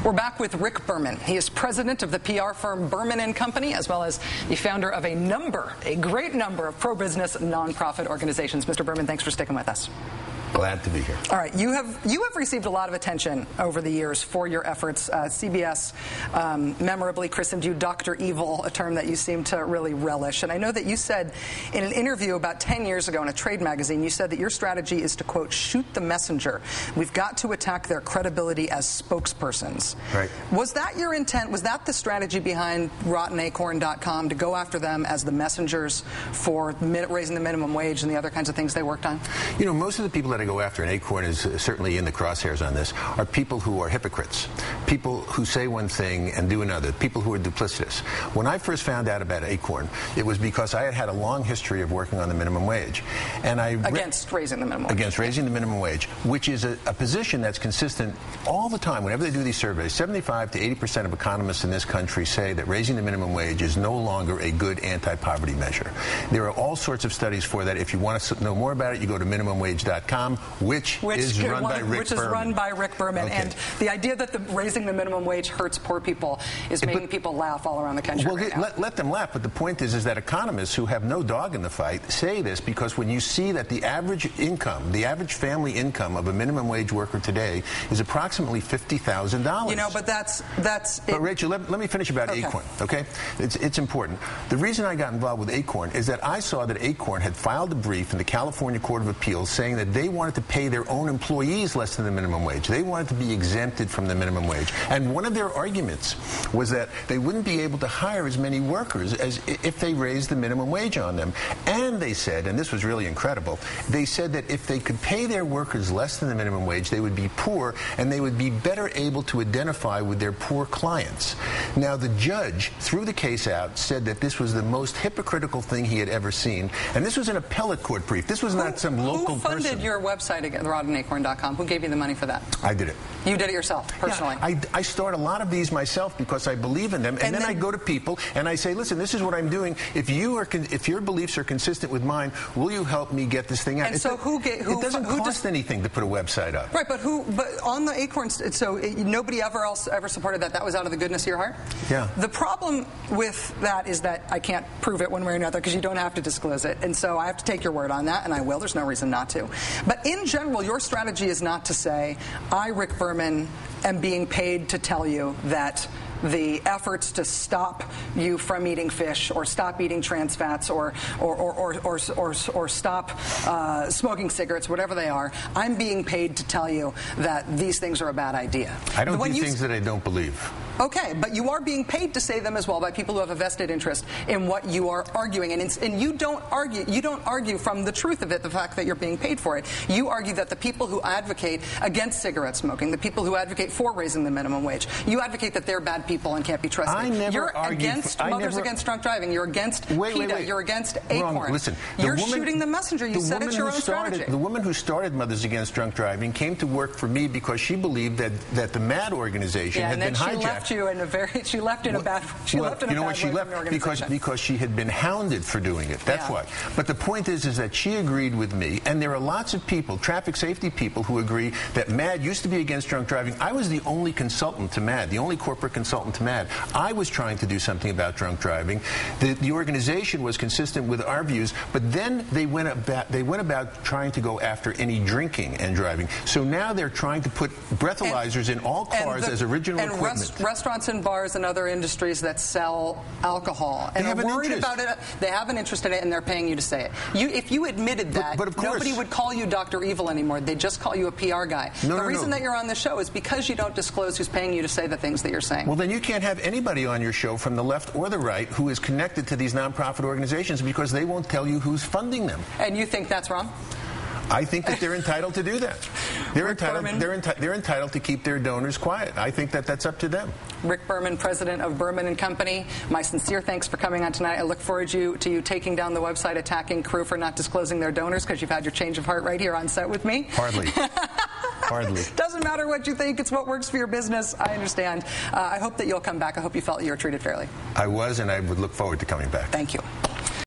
We're back with Rick Berman. He is president of the PR firm Berman & Company, as well as the founder of a great number of pro-business nonprofit organizations. Mr. Berman, thanks for sticking with us. Glad to be here. All right, you have received a lot of attention over the years for your efforts. CBS memorably christened you Dr. Evil, a term that you seem to really relish. And I know that you said in an interview about 10 years ago in a trade magazine, you said that your strategy is to, quote, shoot the messenger. We've got to attack their credibility as spokespersons. Right. Was that your intent? Was that the strategy behind RottenAcorn.com, to go after them as the messengers for raising the minimum wage and the other kinds of things they worked on? You know, most of the people that I go after, and Acorn is certainly in the crosshairs on this, are people who are hypocrites, people who say one thing and do another, people who are duplicitous. When I first found out about Acorn, it was because I had had a long history of working on the minimum wage. And against raising the minimum wage. Against raising the minimum wage, which is a position that's consistent all the time. Whenever they do these surveys, 75 to 80% of economists in this country say that raising the minimum wage is no longer a good anti-poverty measure. There are all sorts of studies for that. If you want to know more about it, you go to minimumwage.com. Which is run by Rick Berman. Okay. And the idea that raising the minimum wage hurts poor people is making people laugh all around the country. Well, let them laugh, but the point is that economists who have no dog in the fight say this because when you see that the average income, the average family income of a minimum wage worker today is approximately $50,000. You know, but that's But Rachel, let me finish about Acorn, okay? It's important. The reason I got involved with Acorn is that I saw that Acorn had filed a brief in the California Court of Appeals saying that they wanted to pay their own employees less than the minimum wage. They wanted to be exempted from the minimum wage. And one of their arguments was that they wouldn't be able to hire as many workers as if they raised the minimum wage on them. And they said, and this was really incredible, they said that if they could pay their workers less than the minimum wage, they would be poor and they would be better able to identify with their poor clients. Now, the judge threw the case out, said that this was the most hypocritical thing he had ever seen. And this was an appellate court brief. This was not some local person. Who funded your website again, RottenAcorn.com? Who gave you the money for that? I did it. You did it yourself, personally? Yeah, I start a lot of these myself because I believe in them, and then I go to people and I say, listen, this is what I'm doing. If your beliefs are consistent with mine, will you help me get this thing out? And so it doesn't cost anything to put a website up. Right, but on the Acorn, so nobody ever supported that? That was out of the goodness of your heart? Yeah. The problem with that is that I can't prove it one way or another because you don't have to disclose it, and so I have to take your word on that, and I will. There's no reason not to. But in general, your strategy is not to say, I, Rick Berman, am being paid to tell you that the efforts to stop you from eating fish or stop eating trans fats or stop smoking cigarettes, whatever they are, I'm being paid to tell you that these things are a bad idea. I don't do things that I don't believe. Okay, but you are being paid to say them as well by people who have a vested interest in what you are arguing, and you don't argue from the truth of it, the fact that you're being paid for it. You argue that the people who advocate against cigarette smoking, the people who advocate for raising the minimum wage, you advocate that they're bad people and can't be trusted. You're against Mothers Against Drunk Driving. You're against PETA. You're against Acorn. Wrong. Listen, you're shooting the messenger. You said it's your own strategy. The woman who started Mothers Against Drunk Driving came to work for me because she believed that the MAD organization had been hijacked. She left in a bad way from the organization. Because she had been hounded for doing it. That's why. But the point is that she agreed with me, and there are lots of people, traffic safety people, who agree that MAD used to be against drunk driving. I was the only consultant to MAD, the only corporate consultant to MAD. I was trying to do something about drunk driving. The organization was consistent with our views, but then they went about trying to go after any drinking and driving. So now they're trying to put breathalyzers in all cars as original equipment. Restaurants and bars and other industries that sell alcohol and are worried about it. They have an interest in it, and they're paying you to say it. If you admitted that, but of course, nobody would call you Dr. Evil anymore. They'd just call you a PR guy. The reason that you're on the show is because you don't disclose who's paying you to say the things that you're saying. Well, then you can't have anybody on your show from the left or the right who is connected to these nonprofit organizations because they won't tell you who's funding them. And you think that's wrong? I think that they're entitled to do that. They're entitled to keep their donors quiet. I think that that's up to them. Rick Berman, president of Berman & Company, my sincere thanks for coming on tonight. I look forward to you taking down the website, attacking crew for not disclosing their donors, because you've had your change of heart right here on set with me. Hardly. Hardly. Doesn't matter what you think. It's what works for your business. I understand. I hope that you'll come back. I hope you felt you were treated fairly. I was, and I would look forward to coming back. Thank you.